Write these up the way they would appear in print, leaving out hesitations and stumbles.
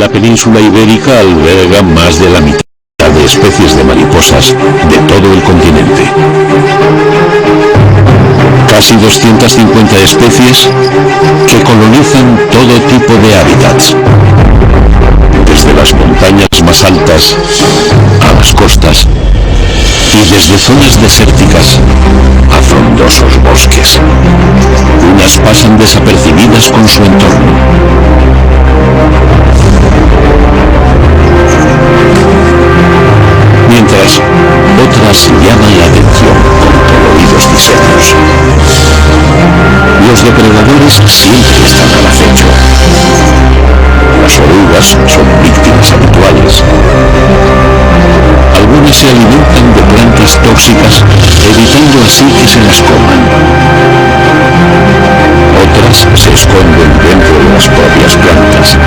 La península ibérica alberga más de la mitad de especies de mariposas de todo el continente. Casi 250 especies que colonizan todo tipo de hábitats, desde las montañas más altas a las costas y desde zonas desérticas a frondosos bosques. Unas pasan desapercibidas con su entorno. Mientras otras llaman la atención con coloridos diseños. Los depredadores siempre están al acecho. Las orugas son víctimas habituales. Algunas se alimentan de plantas tóxicas, evitando así que se las coman. Otras se esconden dentro de las propias plantas.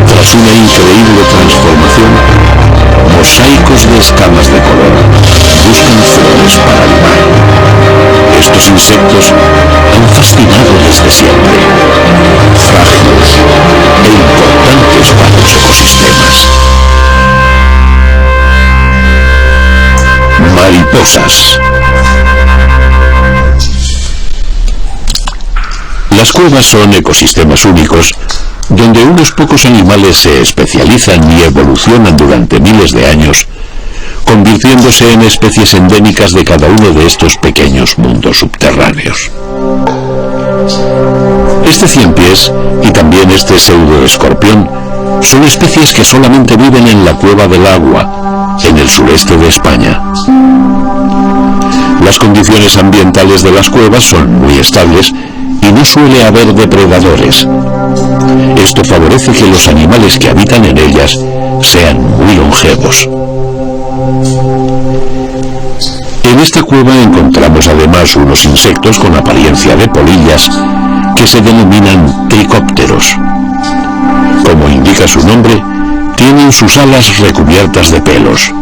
Tras una increíble transformación, mosaicos de escamas de color buscan flores para animar. Estos insectos han fascinado desde siempre, frágiles e importantes para los ecosistemas. Mariposas. Las cuevas son ecosistemas únicos donde unos pocos animales se especializan y evolucionan durante miles de años, convirtiéndose en especies endémicas de cada uno de estos pequeños mundos subterráneos. Este ciempiés y también este pseudoescorpión son especies que solamente viven en la Cueva del Agua, en el sureste de España. Las condiciones ambientales de las cuevas son muy estables y no suele haber depredadores. Esto favorece que los animales que habitan en ellas sean muy longevos. En esta cueva encontramos además unos insectos con apariencia de polillas que se denominan tricópteros. Como indica su nombre, tienen sus alas recubiertas de pelos.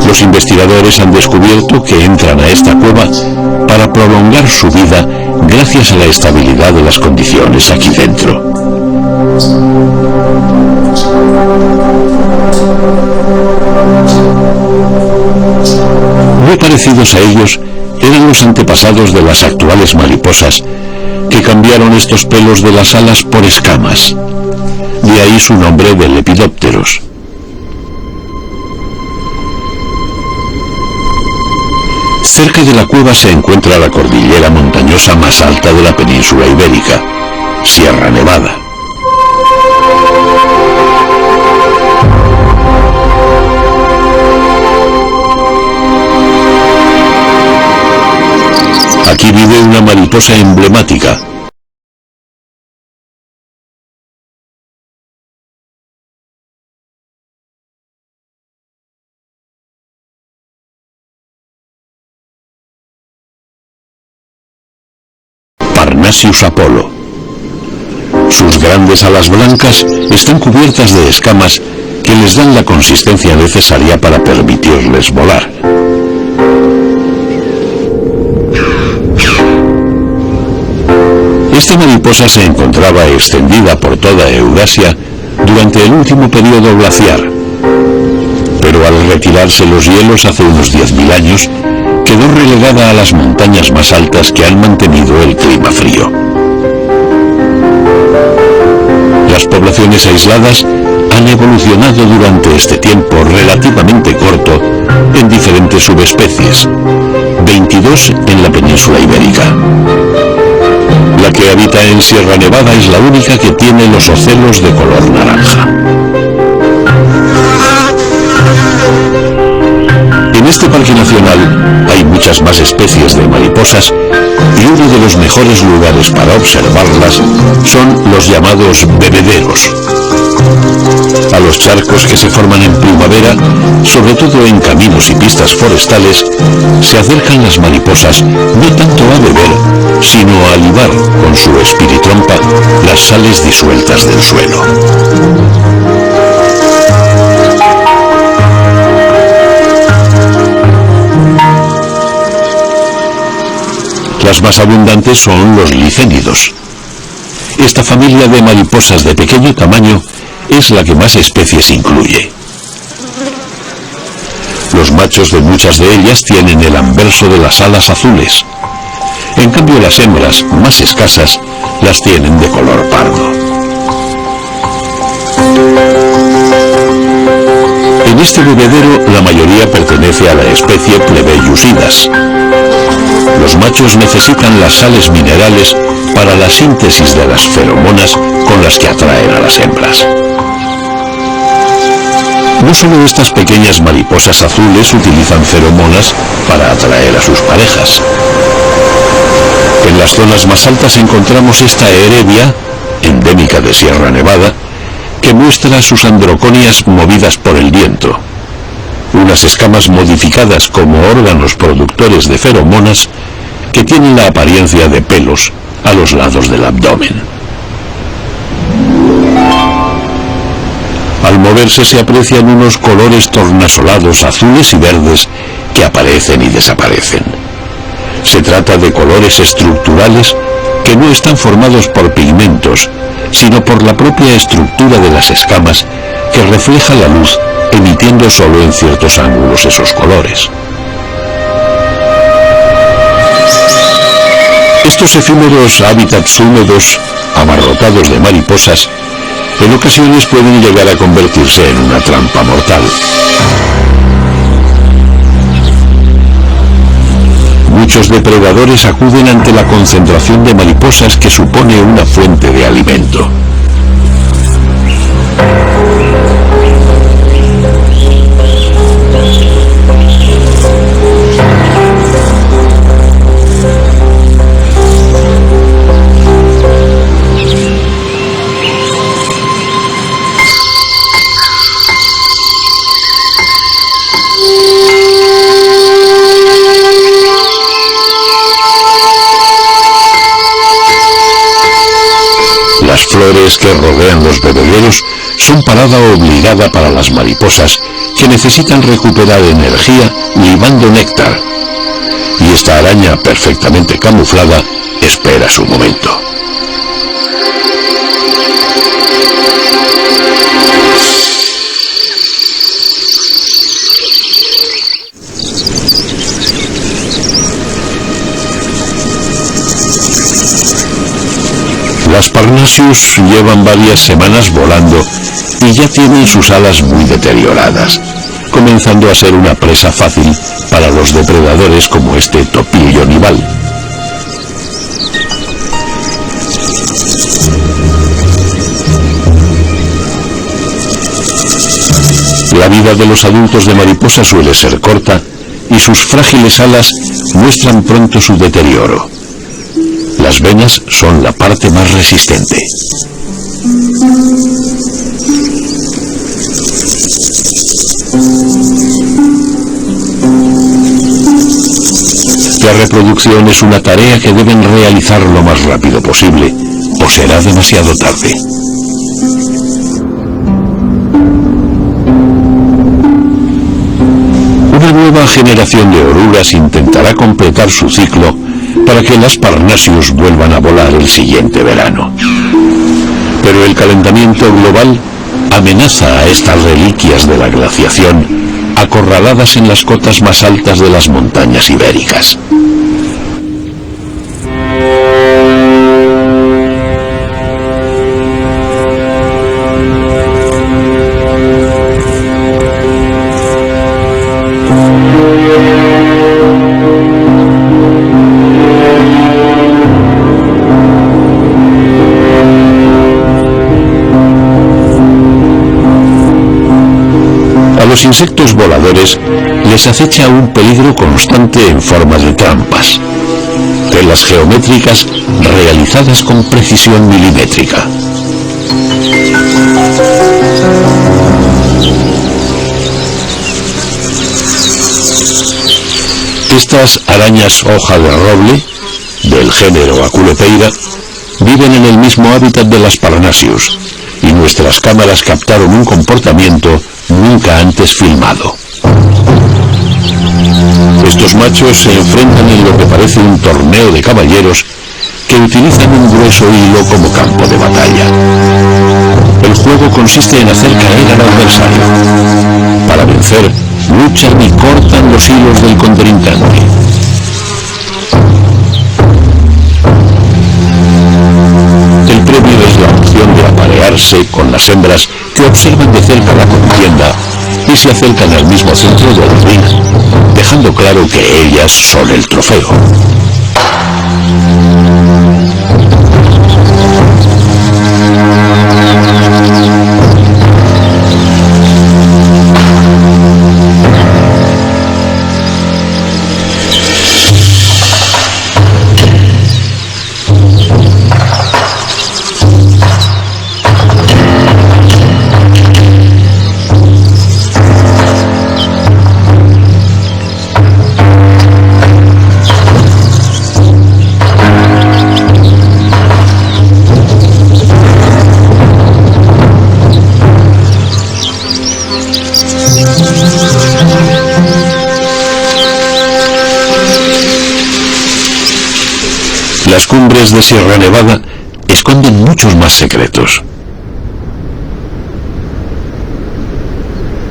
Los investigadores han descubierto que entran a esta cueva para prolongar su vida gracias a la estabilidad de las condiciones aquí dentro. Muy parecidos a ellos eran los antepasados de las actuales mariposas, que cambiaron estos pelos de las alas por escamas. De ahí su nombre de lepidópteros. Cerca de la cueva se encuentra la cordillera montañosa más alta de la península ibérica, Sierra Nevada. Aquí vive una mariposa emblemática, Parnasius apollo. Sus grandes alas blancas están cubiertas de escamas que les dan la consistencia necesaria para permitirles volar. Esta mariposa se encontraba extendida por toda Eurasia durante el último periodo glaciar, pero al retirarse los hielos hace unos 10.000 años, quedó relegada a las montañas más altas que han mantenido el clima frío. Las poblaciones aisladas han evolucionado durante este tiempo relativamente corto en diferentes subespecies, 22 en la península ibérica. La que habita en Sierra Nevada es la única que tiene los ocelos de color naranja. En este parque nacional hay muchas más especies de mariposas y uno de los mejores lugares para observarlas son los llamados bebederos. A los charcos que se forman en primavera, sobre todo en caminos y pistas forestales, se acercan las mariposas no tanto a beber, sino a libar con su espiritrompa las sales disueltas del suelo. Las más abundantes son los licénidos. Esta familia de mariposas de pequeño tamaño es la que más especies incluye. Los machos de muchas de ellas tienen el anverso de las alas azules. En cambio, las hembras, más escasas, las tienen de color pardo. En este bebedero, la mayoría pertenece a la especie Plebeiusidas. Los machos necesitan las sales minerales para la síntesis de las feromonas con las que atraen a las hembras. No solo estas pequeñas mariposas azules utilizan feromonas para atraer a sus parejas. En las zonas más altas encontramos esta Herevia, endémica de Sierra Nevada, que muestra sus androconias movidas por el viento. Unas escamas modificadas como órganos productores de feromonas que tienen la apariencia de pelos a los lados del abdomen. Al moverse se aprecian unos colores tornasolados azules y verdes que aparecen y desaparecen. Se trata de colores estructurales que no están formados por pigmentos, sino por la propia estructura de las escamas que refleja la luz, emitiendo solo en ciertos ángulos esos colores. Estos efímeros hábitats húmedos, abarrotados de mariposas, en ocasiones pueden llegar a convertirse en una trampa mortal. Muchos depredadores acuden ante la concentración de mariposas que supone una fuente de alimento. Las flores que rodean los bebederos son parada obligada para las mariposas que necesitan recuperar energía libando néctar. Y esta araña perfectamente camuflada espera su momento. Las Parnasius llevan varias semanas volando y ya tienen sus alas muy deterioradas, comenzando a ser una presa fácil para los depredadores como este topillo nival. La vida de los adultos de mariposa suele ser corta y sus frágiles alas muestran pronto su deterioro. Las venas son la parte más resistente. La reproducción es una tarea que deben realizar lo más rápido posible, o será demasiado tarde. Una nueva generación de orugas intentará completar su ciclo para que las Parnasius vuelvan a volar el siguiente verano. Pero el calentamiento global amenaza a estas reliquias de la glaciación acorraladas en las cotas más altas de las montañas ibéricas. Los insectos voladores les acecha un peligro constante en forma de trampas, telas geométricas realizadas con precisión milimétrica. Estas arañas hoja de roble, del género Aculepeira, viven en el mismo hábitat de las Parnasius, y nuestras cámaras captaron un comportamiento nunca antes filmado. Estos machos se enfrentan en lo que parece un torneo de caballeros que utilizan un grueso hilo como campo de batalla. El juego consiste en hacer caer al adversario. Para vencer, luchan y cortan los hilos del contrincante. El premio es la opción de aparearse con las hembras que observan de cerca la contienda y se acercan al mismo centro del ring, dejando claro que ellas son el trofeo. Las cumbres de Sierra Nevada esconden muchos más secretos.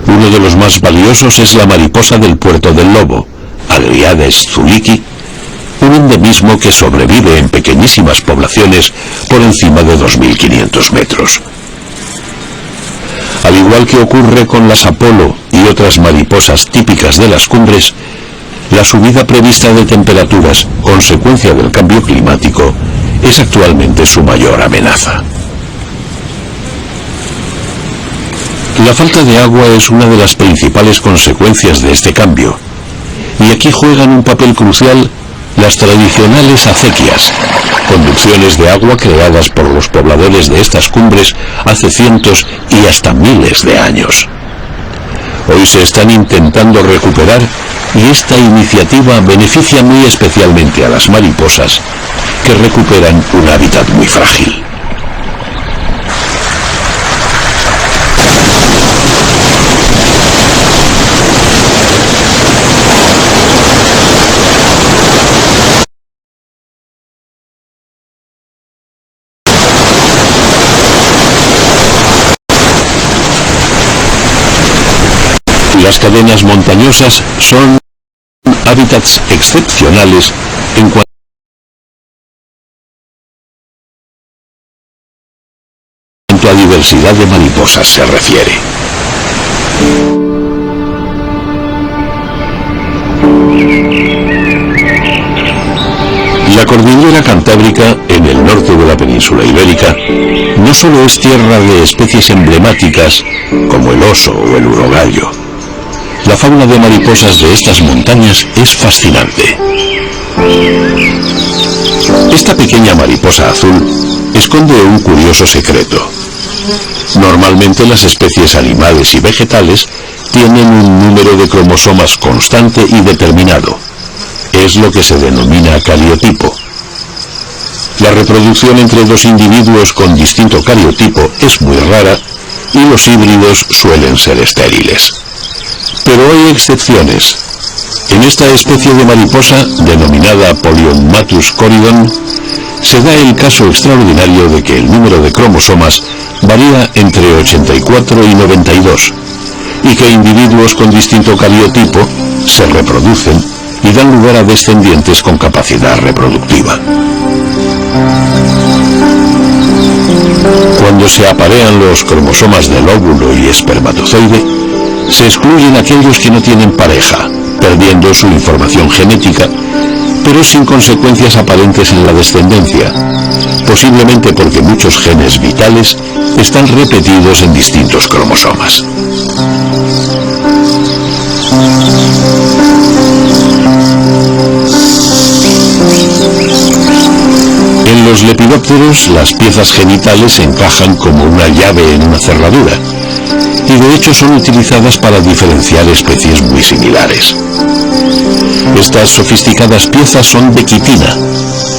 Uno de los más valiosos es la mariposa del Puerto del Lobo, Agriades zuliki, un endemismo que sobrevive en pequeñísimas poblaciones por encima de 2.500 metros. Al igual que ocurre con las Apolo y otras mariposas típicas de las cumbres, la subida prevista de temperaturas, consecuencia del cambio climático, es actualmente su mayor amenaza. La falta de agua es una de las principales consecuencias de este cambio, y aquí juegan un papel crucial las tradicionales acequias, conducciones de agua creadas por los pobladores de estas cumbres hace cientos y hasta miles de años. Hoy se están intentando recuperar y esta iniciativa beneficia muy especialmente a las mariposas que recuperan un hábitat muy frágil. Las cadenas montañosas son hábitats excepcionales en cuanto a diversidad de mariposas se refiere. La cordillera Cantábrica, en el norte de la península ibérica, no solo es tierra de especies emblemáticas como el oso o el urogallo. La fauna de mariposas de estas montañas es fascinante. Esta pequeña mariposa azul esconde un curioso secreto. Normalmente las especies animales y vegetales tienen un número de cromosomas constante y determinado. Es lo que se denomina cariotipo. La reproducción entre dos individuos con distinto cariotipo es muy rara y los híbridos suelen ser estériles. Pero hay excepciones. En esta especie de mariposa, denominada Polyommatus corydon, se da el caso extraordinario de que el número de cromosomas varía entre 84 y 92, y que individuos con distinto cariotipo se reproducen y dan lugar a descendientes con capacidad reproductiva. Cuando se aparean los cromosomas del óvulo y espermatozoide, se excluyen aquellos que no tienen pareja, perdiendo su información genética, pero sin consecuencias aparentes en la descendencia, posiblemente porque muchos genes vitales están repetidos en distintos cromosomas. En los lepidópteros, las piezas genitales encajan como una llave en una cerradura, y de hecho son utilizadas para diferenciar especies muy similares. Estas sofisticadas piezas son de quitina,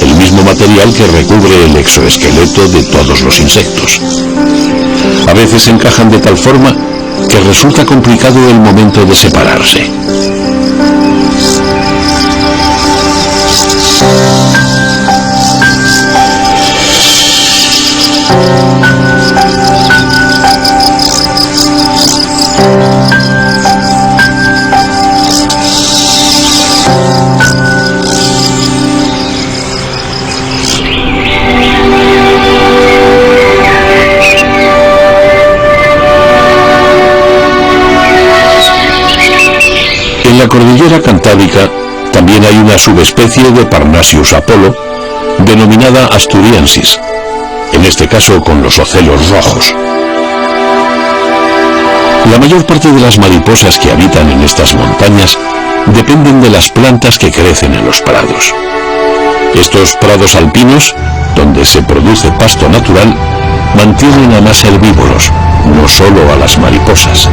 el mismo material que recubre el exoesqueleto de todos los insectos. A veces encajan de tal forma que resulta complicado el momento de separarse. En la cordillera Cantábrica también hay una subespecie de Parnasius apollo denominada asturiensis, en este caso con los ocelos rojos. La mayor parte de las mariposas que habitan en estas montañas dependen de las plantas que crecen en los prados. Estos prados alpinos, donde se produce pasto natural, mantienen a más herbívoros, no solo a las mariposas.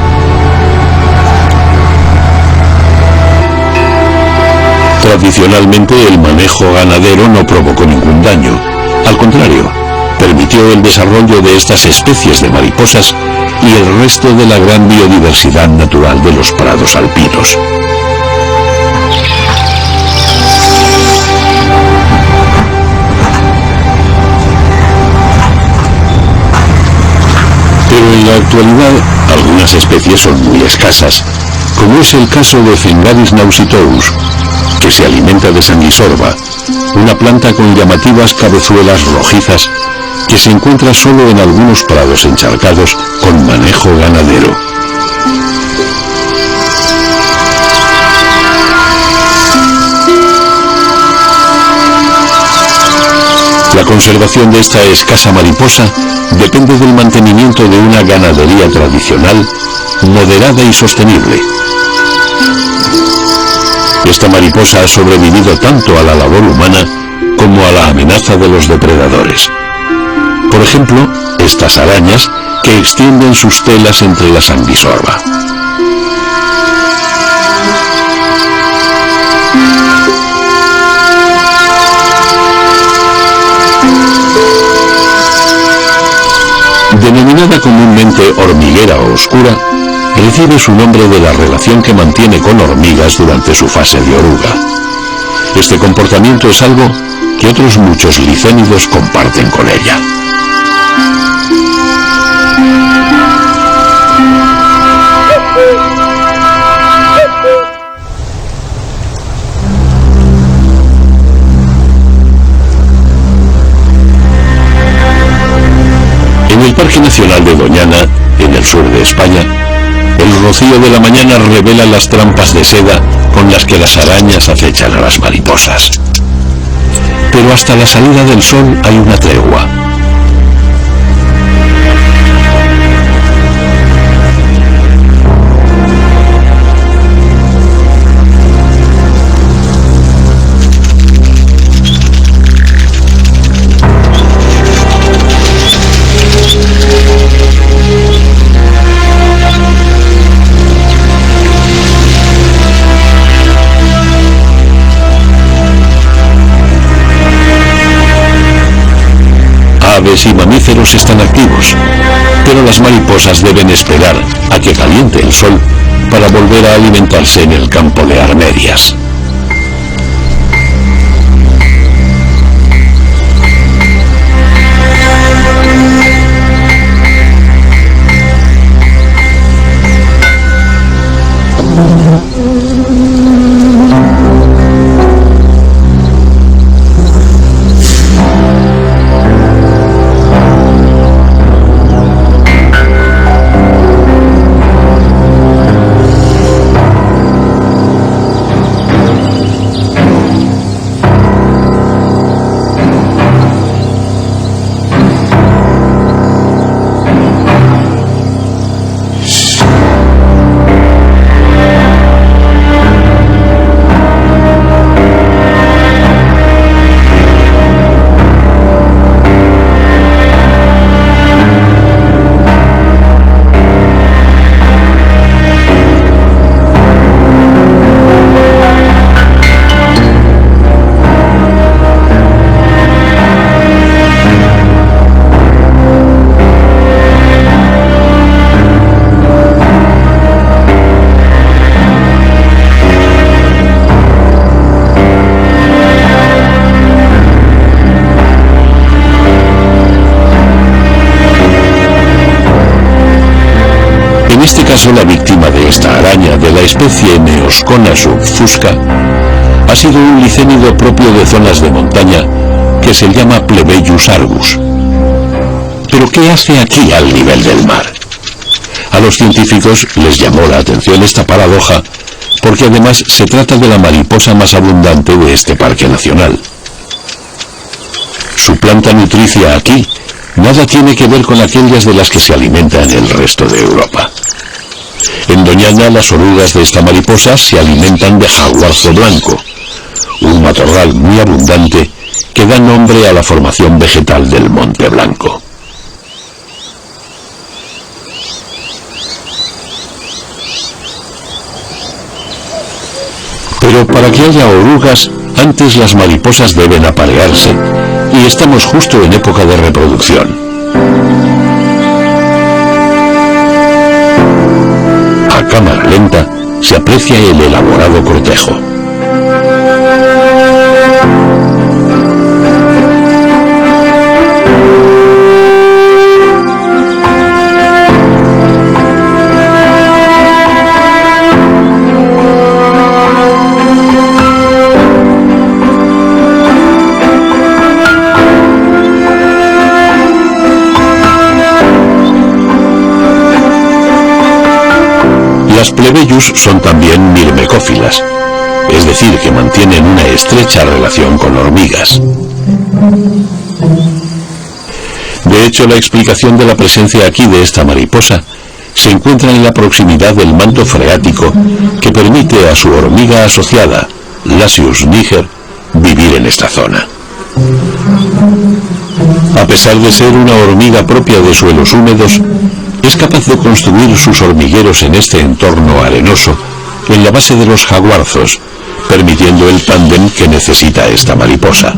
Tradicionalmente el manejo ganadero no provocó ningún daño. Al contrario, permitió el desarrollo de estas especies de mariposas y el resto de la gran biodiversidad natural de los prados alpinos. Pero en la actualidad algunas especies son muy escasas, como es el caso de Phengaris nausithoeus, que se alimenta de sanguisorba, una planta con llamativas cabezuelas rojizas que se encuentra solo en algunos prados encharcados con manejo ganadero. La conservación de esta escasa mariposa depende del mantenimiento de una ganadería tradicional, moderada y sostenible. Esta mariposa ha sobrevivido tanto a la labor humana como a la amenaza de los depredadores. Por ejemplo, estas arañas que extienden sus telas entre la sanguisorba. Denominada comúnmente hormiguera oscura, recibe su nombre de la relación que mantiene con hormigas durante su fase de oruga. Este comportamiento es algo que otros muchos licénidos comparten con ella. En el Parque Nacional de Doñana, en el sur de España, el rocío de la mañana revela las trampas de seda con las que las arañas acechan a las mariposas. Pero hasta la salida del sol hay una tregua. Aves y mamíferos están activos, pero las mariposas deben esperar a que caliente el sol para volver a alimentarse en el campo de armerias. caso, la víctima de esta araña de la especie Neoscona subfusca ha sido un licénido propio de zonas de montaña que se llama Plebeius argus. ¿Pero qué hace aquí al nivel del mar? A los científicos les llamó la atención esta paradoja porque además se trata de la mariposa más abundante de este parque nacional. Su planta nutricia aquí nada tiene que ver con aquellas de las que se alimenta en el resto de Europa. En Doñana, las orugas de esta mariposa se alimentan de jaguarzo blanco, un matorral muy abundante que da nombre a la formación vegetal del Monte Blanco. Pero para que haya orugas, antes las mariposas deben aparearse, y estamos justo en época de reproducción. A cámara lenta se aprecia el elaborado cortejo. Las plebeius son también mirmecófilas, es decir, que mantienen una estrecha relación con hormigas. De hecho, la explicación de la presencia aquí de esta mariposa se encuentra en la proximidad del manto freático que permite a su hormiga asociada, Lasius niger, vivir en esta zona. A pesar de ser una hormiga propia de suelos húmedos, es capaz de construir sus hormigueros en este entorno arenoso, en la base de los jaguarzos, permitiendo el tándem que necesita esta mariposa.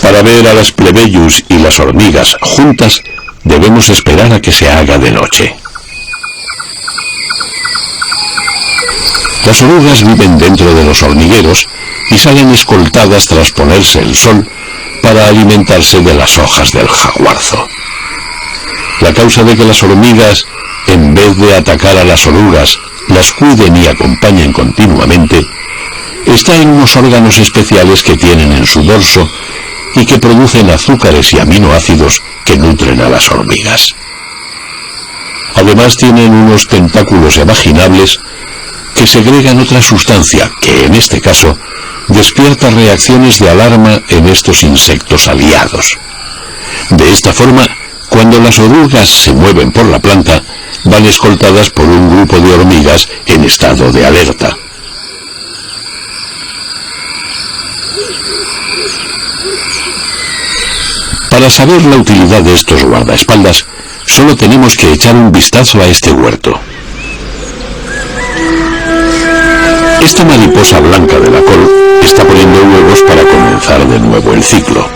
Para ver a las plebeius y las hormigas juntas, debemos esperar a que se haga de noche. Las orugas viven dentro de los hormigueros y salen escoltadas tras ponerse el sol para alimentarse de las hojas del jaguarzo. La causa de que las hormigas, en vez de atacar a las orugas, las cuiden y acompañen continuamente, está en unos órganos especiales que tienen en su dorso y que producen azúcares y aminoácidos que nutren a las hormigas. Además tienen unos tentáculos evaginables que segregan otra sustancia que, en este caso, despierta reacciones de alarma en estos insectos aliados. De esta forma, cuando las orugas se mueven por la planta, van escoltadas por un grupo de hormigas en estado de alerta. Para saber la utilidad de estos guardaespaldas, solo tenemos que echar un vistazo a este huerto. Esta mariposa blanca de la col está poniendo huevos para comenzar de nuevo el ciclo.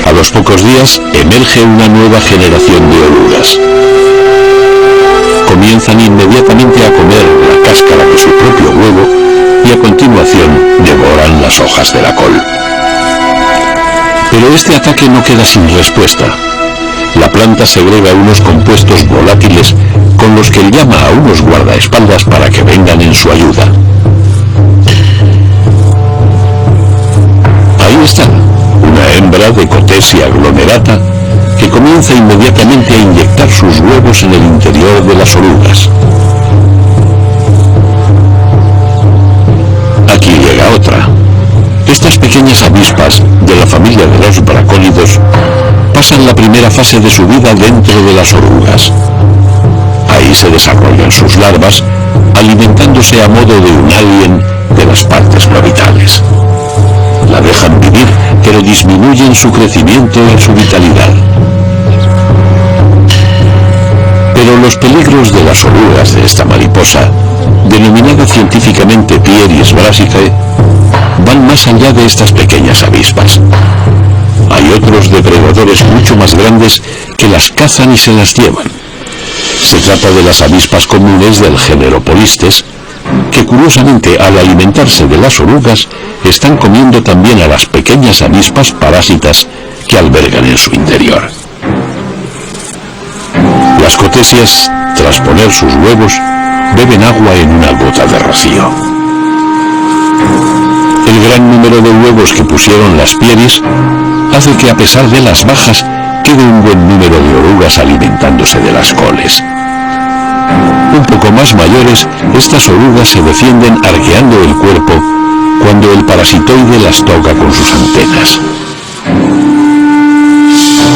A los pocos días emerge una nueva generación de orugas. Comienzan inmediatamente a comer la cáscara de su propio huevo y a continuación devoran las hojas de la col. Pero este ataque no queda sin respuesta. La planta segrega unos compuestos volátiles con los que llama a unos guardaespaldas para que vengan en su ayuda. Ahí está, una hembra de Cotesia glomerata que comienza inmediatamente a inyectar sus huevos en el interior de las orugas. Aquí llega otra. Estas pequeñas avispas de la familia de los bracónidos pasan la primera fase de su vida dentro de las orugas. Ahí se desarrollan sus larvas, alimentándose a modo de un alien de las partes no vitales. La dejan vivir, pero disminuyen su crecimiento y su vitalidad. Pero los peligros de las orugas de esta mariposa, denominada científicamente Pieris brassicae, van más allá de estas pequeñas avispas. hay otros depredadores mucho más grandes que las cazan y se las llevan. Se trata de las avispas comunes del género Polistes, que curiosamente al alimentarse de las orugas están comiendo también a las pequeñas avispas parásitas que albergan en su interior. Las cotesias, tras poner sus huevos, beben agua en una gota de rocío. El gran número de huevos que pusieron las Pieris hace que, a pesar de las bajas, quede un buen número de orugas alimentándose de las coles. Un poco más mayores, estas orugas se defienden arqueando el cuerpo cuando el parasitoide las toca con sus antenas.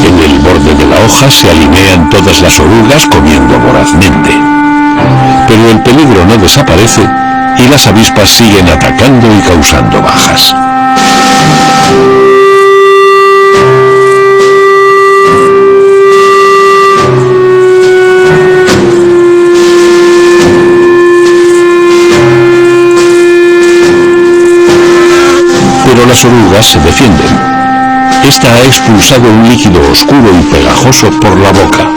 En el borde de la hoja se alinean todas las orugas comiendo vorazmente. Pero el peligro no desaparece y las avispas siguen atacando y causando bajas. Pero las orugas se defienden. Esta ha expulsado un líquido oscuro y pegajoso por la boca.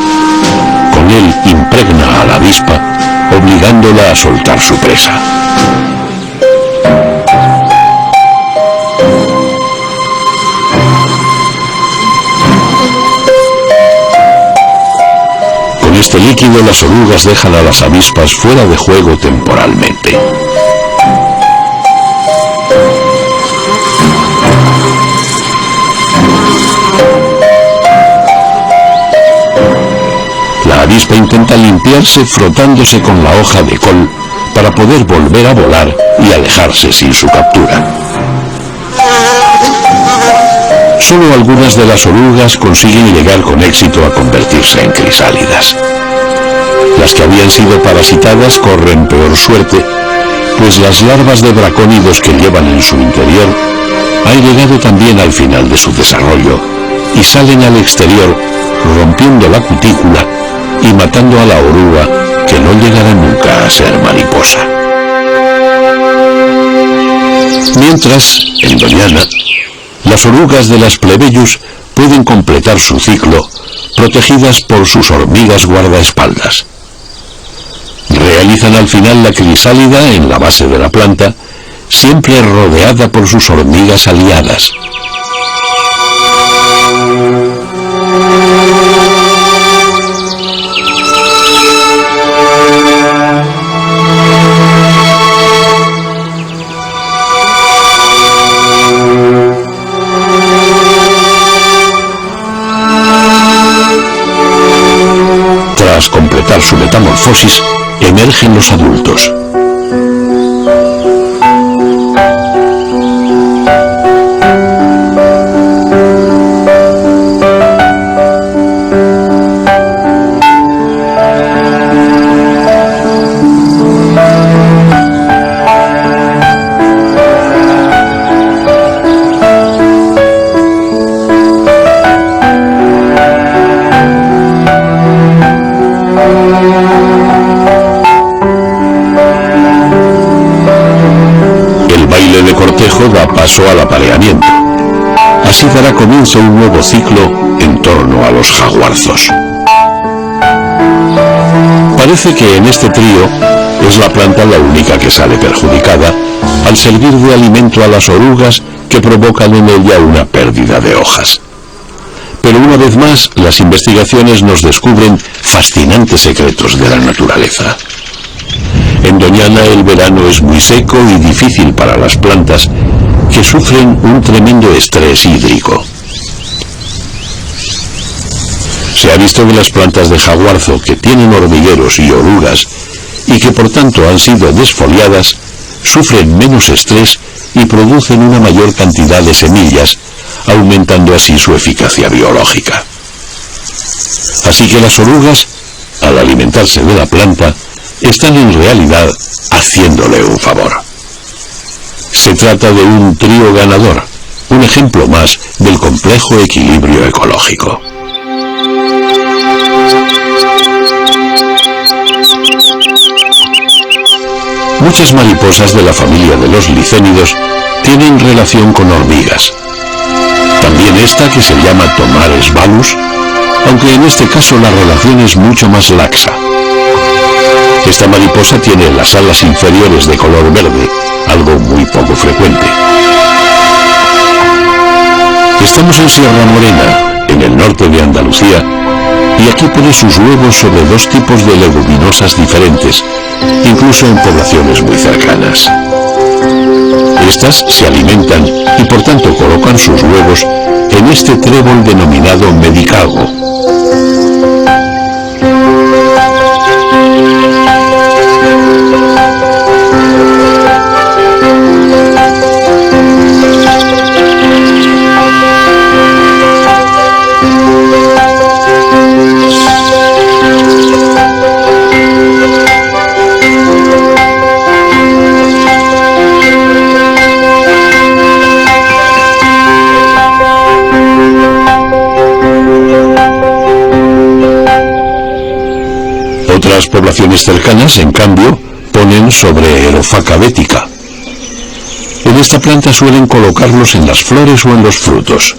Con él impregna a la avispa, obligándola a soltar su presa. Con este líquido las orugas dejan a las avispas fuera de juego temporalmente. La avispa intenta limpiarse frotándose con la hoja de col para poder volver a volar y alejarse sin su captura. Solo algunas de las orugas consiguen llegar con éxito a convertirse en crisálidas. Las que habían sido parasitadas corren peor suerte, pues las larvas de bracónidos que llevan en su interior han llegado también al final de su desarrollo y salen al exterior rompiendo la cutícula y matando a la oruga, que no llegará nunca a ser mariposa. Mientras, en Doñana, las orugas de las Plebeyus pueden completar su ciclo, protegidas por sus hormigas guardaespaldas. Realizan al final la crisálida en la base de la planta, siempre rodeada por sus hormigas aliadas. Tras completar su metamorfosis, emergen los adultos. Da paso al apareamiento. Así dará comienzo un nuevo ciclo en torno a los jaguarzos. Parece que en este trío es la planta la única que sale perjudicada al servir de alimento a las orugas que provocan en ella una pérdida de hojas. Pero una vez más, las investigaciones nos descubren fascinantes secretos de la naturaleza. En Doñana el verano es muy seco y difícil para las plantas, que sufren un tremendo estrés hídrico. Se ha visto que las plantas de jaguarzo que tienen hormigueros y orugas y que por tanto han sido desfoliadas, sufren menos estrés y producen una mayor cantidad de semillas, aumentando así su eficacia biológica. Así que las orugas, al alimentarse de la planta, están en realidad haciéndole un favor. Se trata de un trío ganador, un ejemplo más del complejo equilibrio ecológico. Muchas mariposas de la familia de los licénidos tienen relación con hormigas. También también esta que se llama Tomares valus, aunque en este caso la relación es mucho más laxa. Esta mariposa tiene las alas inferiores de color verde, algo muy poco frecuente. Estamos en Sierra Morena, en el norte de Andalucía, y aquí pone sus huevos sobre dos tipos de leguminosas diferentes, incluso en poblaciones muy cercanas. Estas se alimentan y por tanto colocan sus huevos en este trébol denominado medicago. Otras poblaciones cercanas, en cambio, ponen sobre Erophaca bética. En esta planta suelen colocarlos en las flores o en los frutos.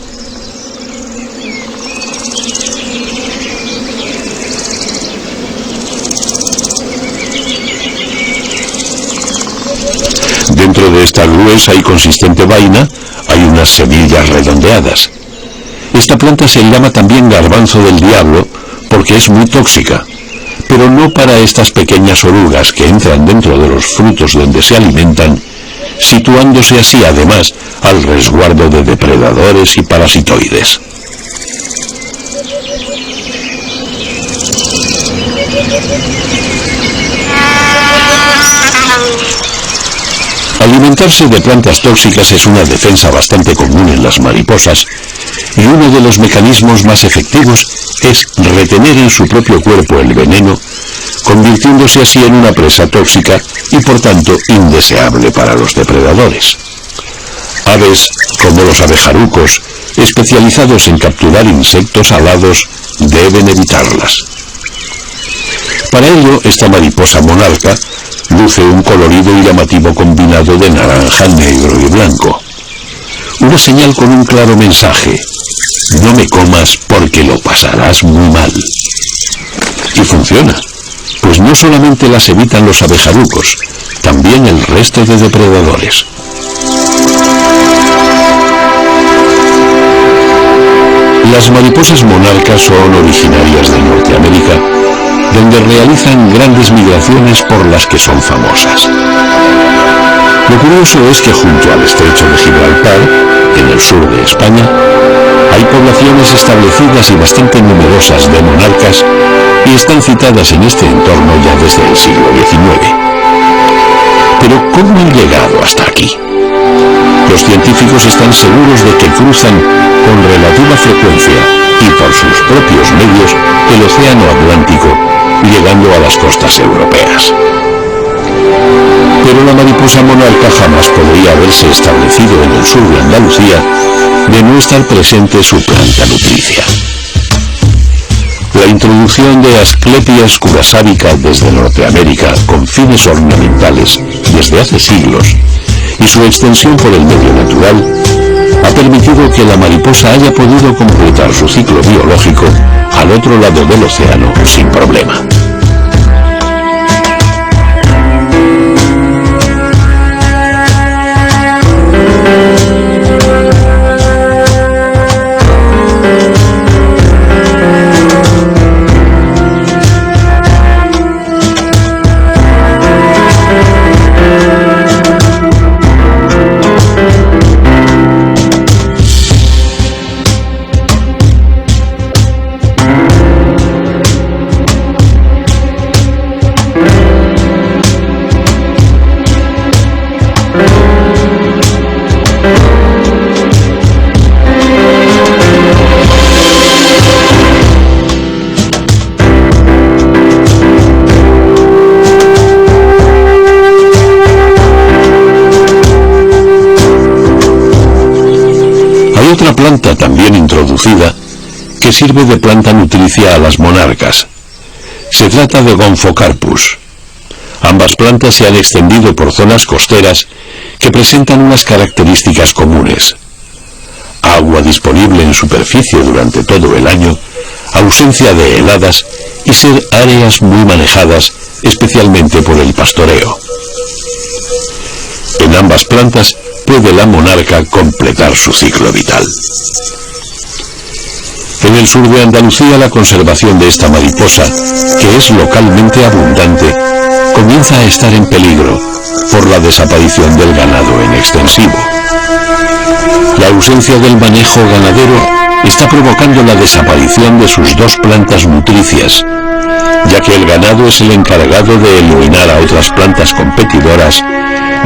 Dentro de esta gruesa y consistente vaina hay unas semillas redondeadas. Esta planta se llama también garbanzo del diablo porque es muy tóxica, pero no para estas pequeñas orugas que entran dentro de los frutos donde se alimentan, situándose así además al resguardo de depredadores y parasitoides. Alimentarse de plantas tóxicas es una defensa bastante común en las mariposas, y uno de los mecanismos más efectivos es retener en su propio cuerpo el veneno, convirtiéndose así en una presa tóxica y por tanto indeseable para los depredadores. Aves como los abejarucos, especializados en capturar insectos alados, deben evitarlas. Para ello, esta mariposa monarca luce un colorido y llamativo combinado de naranja, negro y blanco. Una señal con un claro mensaje: no me comas porque lo pasarás muy mal. Y funciona, pues no solamente las evitan los abejarucos, también el resto de depredadores. Las mariposas monarcas son originarias de Norteamérica, donde realizan grandes migraciones por las que son famosas. Lo curioso es que junto al estrecho de Gibraltar, en el sur de España, hay poblaciones establecidas y bastante numerosas de monarcas y están citadas en este entorno ya desde el siglo XIX. Pero ¿cómo han llegado hasta aquí? Los científicos están seguros de que cruzan con relativa frecuencia y por sus propios medios el océano Atlántico, llegando a las costas europeas. Pero la mariposa monarca jamás podría haberse establecido en el sur de Andalucía de no estar presente su planta nutricia. La introducción de Asclepias curasábica desde Norteamérica con fines ornamentales desde hace siglos y su extensión por el medio natural ha permitido que la mariposa haya podido completar su ciclo biológico al otro lado del océano sin problema. Otra planta también introducida que sirve de planta nutricia a las monarcas. Se trata de Gomphocarpus. Ambas plantas se han extendido por zonas costeras que presentan unas características comunes: agua disponible en superficie durante todo el año, ausencia de heladas y ser áreas muy manejadas, especialmente por el pastoreo. En ambas plantas puede la monarca completar su ciclo vital. En el sur de Andalucía, la conservación de esta mariposa, que es localmente abundante, comienza a estar en peligro por la desaparición del ganado en extensivo. La ausencia del manejo ganadero está provocando la desaparición de sus dos plantas nutricias, ya que el ganado es el encargado de eliminar a otras plantas competidoras,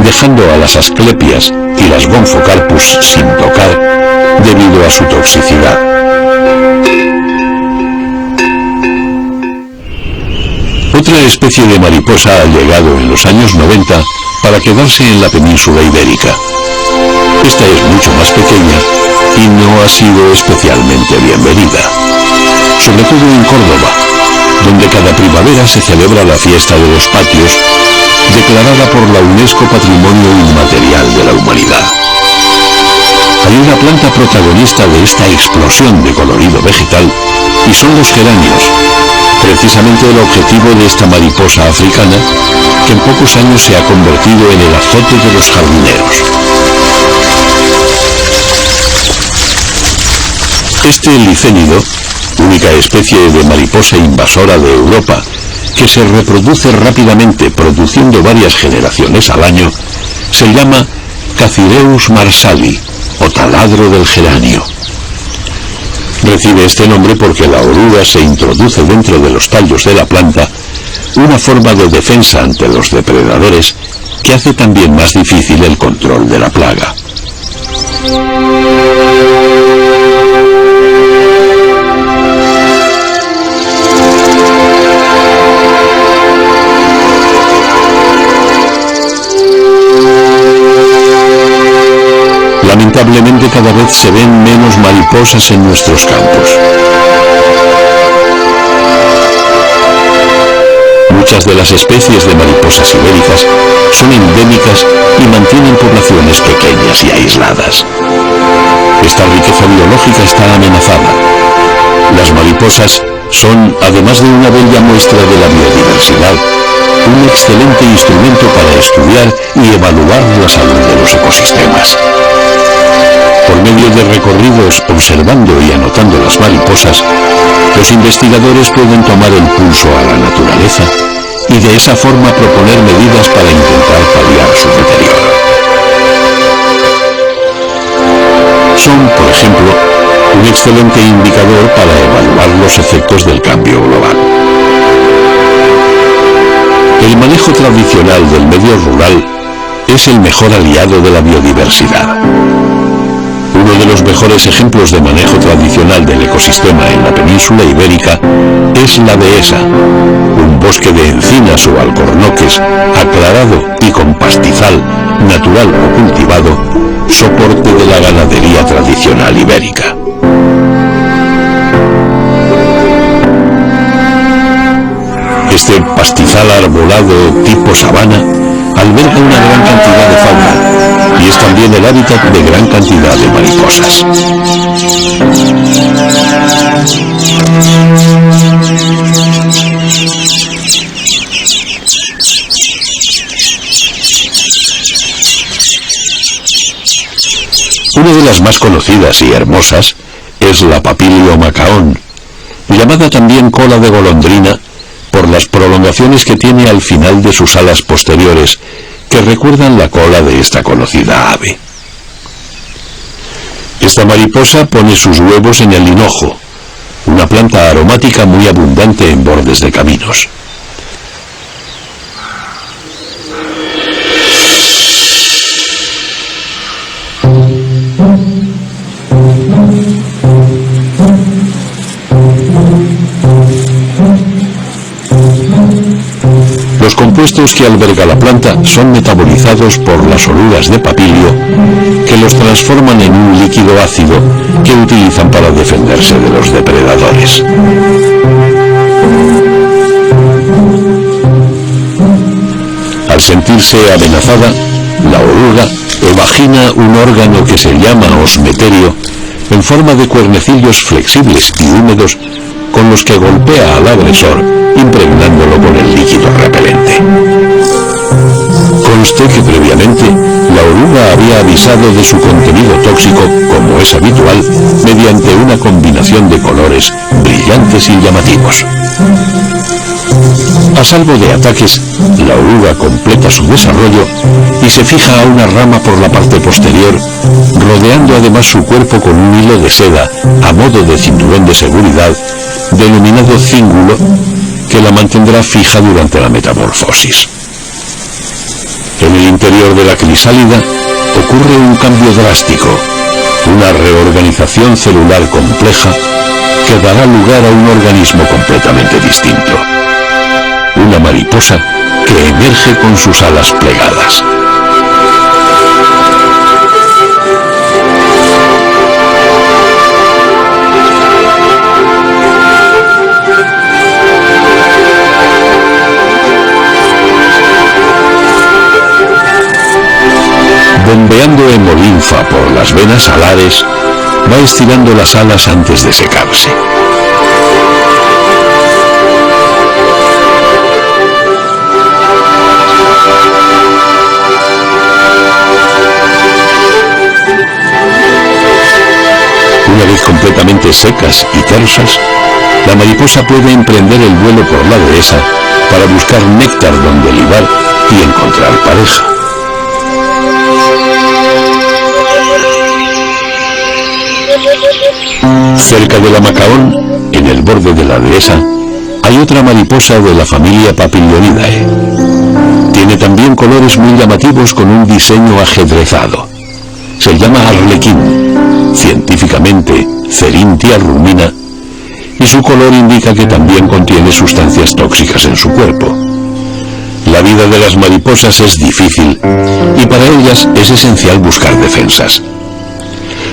dejando a las asclepias y las gonfocarpus sin tocar debido a su toxicidad. Otra especie de mariposa ha llegado en los años 90 para quedarse en la península ibérica. Esta es mucho más pequeña y no ha sido especialmente bienvenida, sobre todo en Córdoba, donde cada primavera se celebra la fiesta de los patios, declarada por la UNESCO Patrimonio Inmaterial de la Humanidad. Hay una planta protagonista de esta explosión de colorido vegetal y son los geranios, precisamente el objetivo de esta mariposa africana, que en pocos años se ha convertido en el azote de los jardineros. Este licénido, única especie de mariposa invasora de Europa, que se reproduce rápidamente produciendo varias generaciones al año, se llama Cacireus marsali, o taladro del geranio. Recibe este nombre porque la oruga se introduce dentro de los tallos de la planta, una forma de defensa ante los depredadores que hace también más difícil el control de la plaga. Lamentablemente cada vez se ven menos mariposas en nuestros campos. Muchas de las especies de mariposas ibéricas son endémicas y mantienen poblaciones pequeñas y aisladas. Esta riqueza biológica está amenazada. Las mariposas son, además de una bella muestra de la biodiversidad, un excelente instrumento para estudiar y evaluar la salud de los ecosistemas. Por medio de recorridos observando y anotando las mariposas, los investigadores pueden tomar el pulso a la naturaleza y de esa forma proponer medidas para intentar paliar su deterioro. Son, por ejemplo, un excelente indicador para evaluar los efectos del cambio global. El manejo tradicional del medio rural es el mejor aliado de la biodiversidad. Uno de los mejores ejemplos de manejo tradicional del ecosistema en la península ibérica es la dehesa, un bosque de encinas o alcornoques aclarado y con pastizal, natural o cultivado, soporte de la ganadería tradicional ibérica. Este pastizal arbolado tipo sabana alberga una gran cantidad de fauna y es también el hábitat de gran cantidad de mariposas. Una de las más conocidas y hermosas es la Papilio macaón, llamada también cola de golondrina, por las prolongaciones que tiene al final de sus alas posteriores, que recuerdan la cola de esta conocida ave. Esta mariposa pone sus huevos en el hinojo, una planta aromática muy abundante en bordes de caminos. Los compuestos que alberga la planta son metabolizados por las orugas de papilio, que los transforman en un líquido ácido que utilizan para defenderse de los depredadores. Al sentirse amenazada, la oruga evagina un órgano que se llama osmeterio, en forma de cuernecillos flexibles y húmedos con los que golpea al agresor, impregnándolo con el líquido repelente. Conste que previamente la oruga había avisado de su contenido tóxico, como es habitual, mediante una combinación de colores brillantes y llamativos. A salvo de ataques, la oruga completa su desarrollo y se fija a una rama por la parte posterior, rodeando además su cuerpo con un hilo de seda a modo de cinturón de seguridad, denominado cíngulo, que la mantendrá fija durante la metamorfosis. En el interior de la crisálida ocurre un cambio drástico, una reorganización celular compleja que dará lugar a un organismo completamente distinto. Una mariposa que emerge con sus alas plegadas. Bombeando hemolinfa por las venas alares, va estirando las alas antes de secarse. Una vez completamente secas y tersas, la mariposa puede emprender el vuelo por la dehesa para buscar néctar donde libar y encontrar pareja. Cerca de la Macaón, en el borde de la dehesa, hay otra mariposa de la familia Papilionidae. Tiene también colores muy llamativos con un diseño ajedrezado. Se llama arlequín, científicamente Cerinthia rumina, y su color indica que también contiene sustancias tóxicas en su cuerpo. La vida de las mariposas es difícil y para ellas es esencial buscar defensas.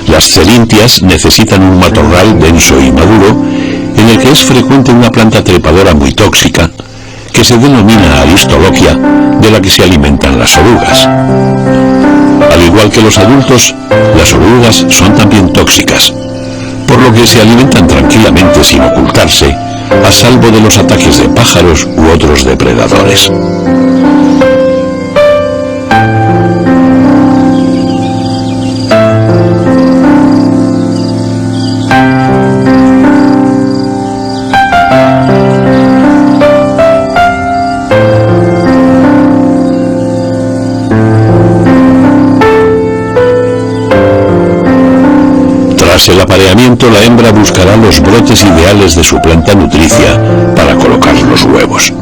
Las cerinthias necesitan un matorral denso y maduro en el que es frecuente una planta trepadora muy tóxica que se denomina aristoloquia, de la que se alimentan las orugas. Al igual que los adultos, las orugas son también tóxicas, por lo que se alimentan tranquilamente sin ocultarse, a salvo de los ataques de pájaros u otros depredadores. Tras el apareamiento, la hembra buscará los brotes ideales de su planta nutricia para colocar los huevos.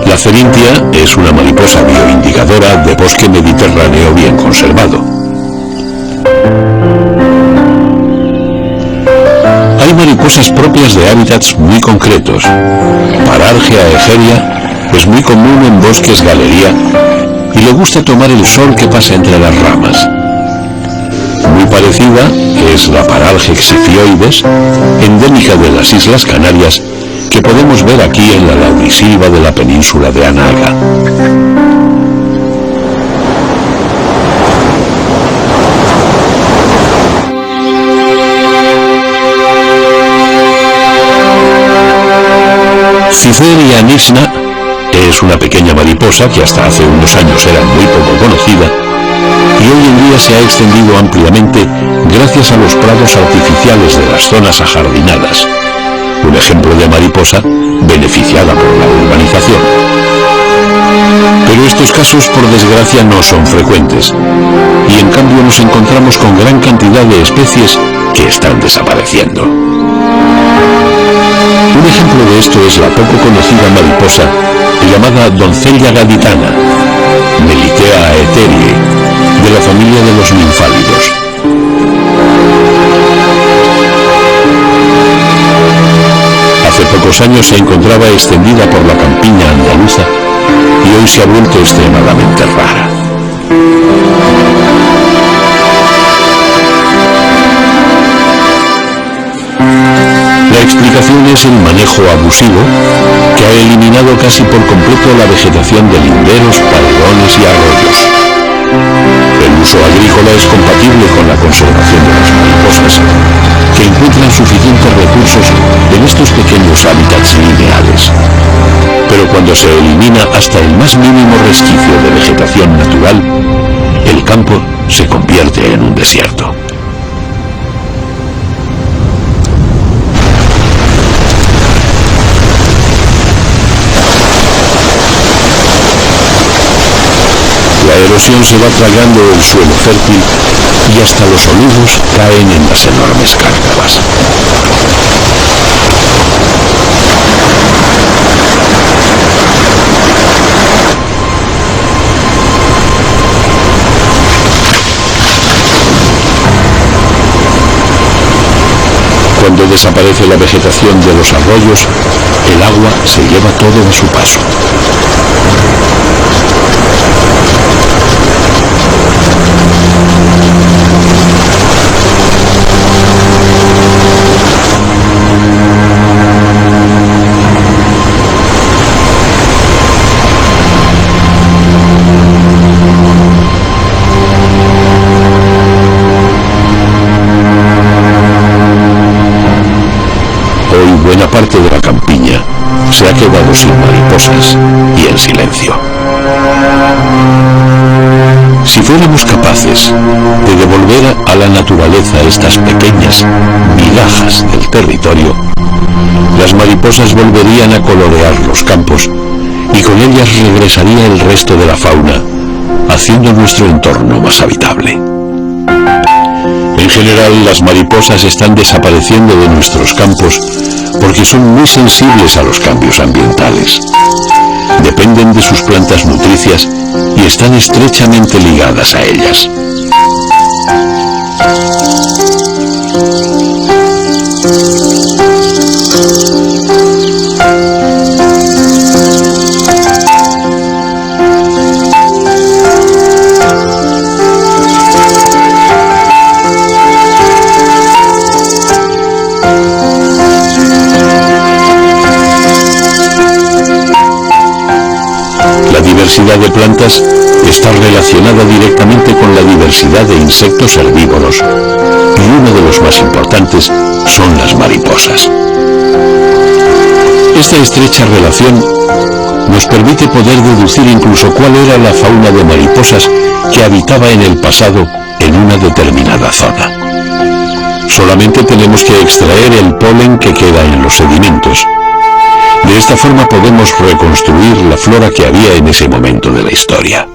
La Cerinthia es una mariposa bioindicadora de bosque mediterráneo bien conservado. Hay mariposas propias de hábitats muy concretos. Parargia egeria es muy común en bosques galería y le gusta tomar el sol que pasa entre las ramas. Muy parecida es la Paralge xifioides, endémica de las Islas Canarias, que podemos ver aquí en la laurisilva de la península de Anaga. Citheria nisna es una pequeña mariposa que hasta hace unos años era muy poco conocida y hoy en día se ha extendido ampliamente gracias a los prados artificiales de las zonas ajardinadas. Un ejemplo de mariposa beneficiada por la urbanización. Pero estos casos, por desgracia, no son frecuentes, y en cambio nos encontramos con gran cantidad de especies que están desapareciendo. Un ejemplo de esto es la poco conocida mariposa llamada doncella gaditana, Melitea aeteriae, de la familia de los ninfálidos. pocos años se encontraba extendida por la campiña andaluza y hoy se ha vuelto extremadamente rara. La explicación es el manejo abusivo que ha eliminado casi por completo la vegetación de linderos, paredones y arroyos. El uso agrícola es compatible con la conservación de las mariposas, que encuentran suficientes recursos en estos pequeños hábitats lineales. Pero cuando se elimina hasta el más mínimo resquicio de vegetación natural, el campo se convierte en un desierto. La erosión se va tragando el suelo fértil y hasta los olivos caen en las enormes cárcavas. Cuando desaparece la vegetación de los arroyos, el agua se lleva todo a su paso. Buena parte de la campiña se ha quedado sin mariposas y en silencio. Si fuéramos capaces de devolver a la naturaleza estas pequeñas migajas del territorio, las mariposas volverían a colorear los campos y con ellas regresaría el resto de la fauna, haciendo nuestro entorno más habitable. En general, las mariposas están desapareciendo de nuestros campos porque son muy sensibles a los cambios ambientales. Dependen de sus plantas nutricias y están estrechamente ligadas a ellas. La diversidad de plantas está relacionada directamente con la diversidad de insectos herbívoros, y uno de los más importantes son las mariposas. Esta estrecha relación nos permite poder deducir incluso cuál era la fauna de mariposas que habitaba en el pasado en una determinada zona. Solamente tenemos que extraer el polen que queda en los sedimentos. De esta forma podemos reconstruir la flora que había en ese momento de la historia.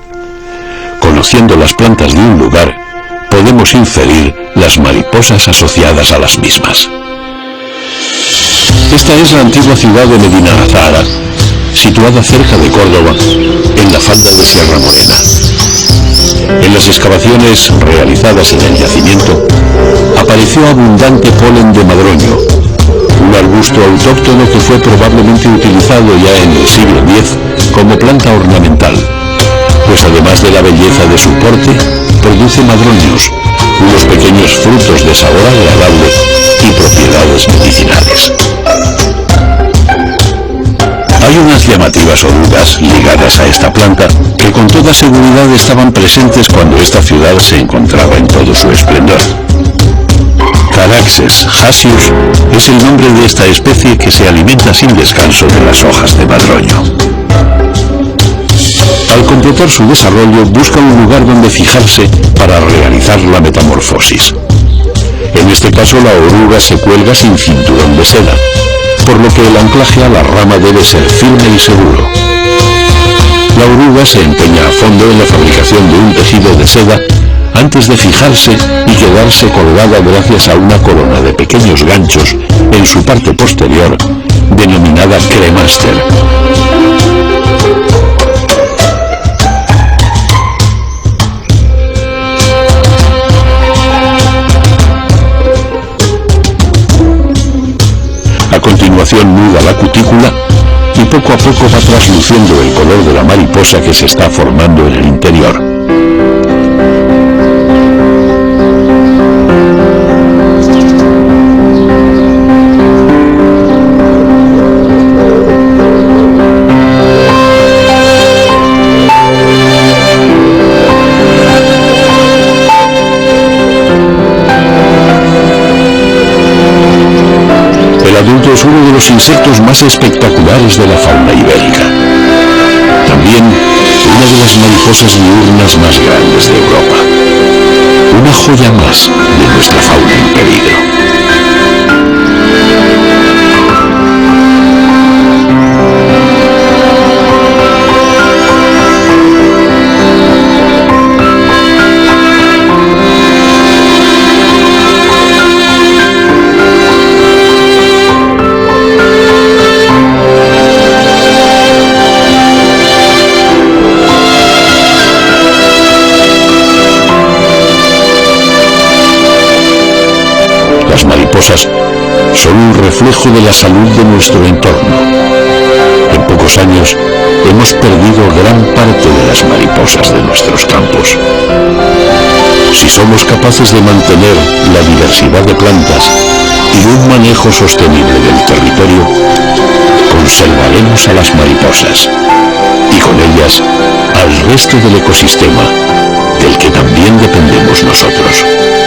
Conociendo las plantas de un lugar, podemos inferir las mariposas asociadas a las mismas. Esta es la antigua ciudad de Medina Azahara, situada cerca de Córdoba, en la falda de Sierra Morena. En las excavaciones realizadas en el yacimiento, apareció abundante polen de madroño, un arbusto autóctono que fue probablemente utilizado ya en el siglo X como planta ornamental, pues además de la belleza de su porte, produce madroños, unos pequeños frutos de sabor agradable y propiedades medicinales. Hay unas llamativas orugas ligadas a esta planta que con toda seguridad estaban presentes cuando esta ciudad se encontraba en todo su esplendor. Caraxes hasius es el nombre de esta especie que se alimenta sin descanso de las hojas de madroño. Al completar su desarrollo, busca un lugar donde fijarse para realizar la metamorfosis. En este caso, la oruga se cuelga sin cinturón de seda, por lo que el anclaje a la rama debe ser firme y seguro. La oruga se empeña a fondo en la fabricación de un tejido de seda antes de fijarse y quedarse colgada gracias a una corona de pequeños ganchos en su parte posterior, denominada cremaster. A continuación, continuación muda la cutícula y poco a poco va trasluciendo el color de la mariposa que se está formando en el interior. Es uno de los insectos más espectaculares de la fauna ibérica. También una de las mariposas diurnas más grandes de Europa. Una joya más de nuestra fauna en peligro. Las mariposas son un reflejo de la salud de nuestro entorno. En pocos años hemos perdido gran parte de las mariposas de nuestros campos. Si somos capaces de mantener la diversidad de plantas y un manejo sostenible del territorio, conservaremos a las mariposas y con ellas al resto del ecosistema del que también dependemos nosotros.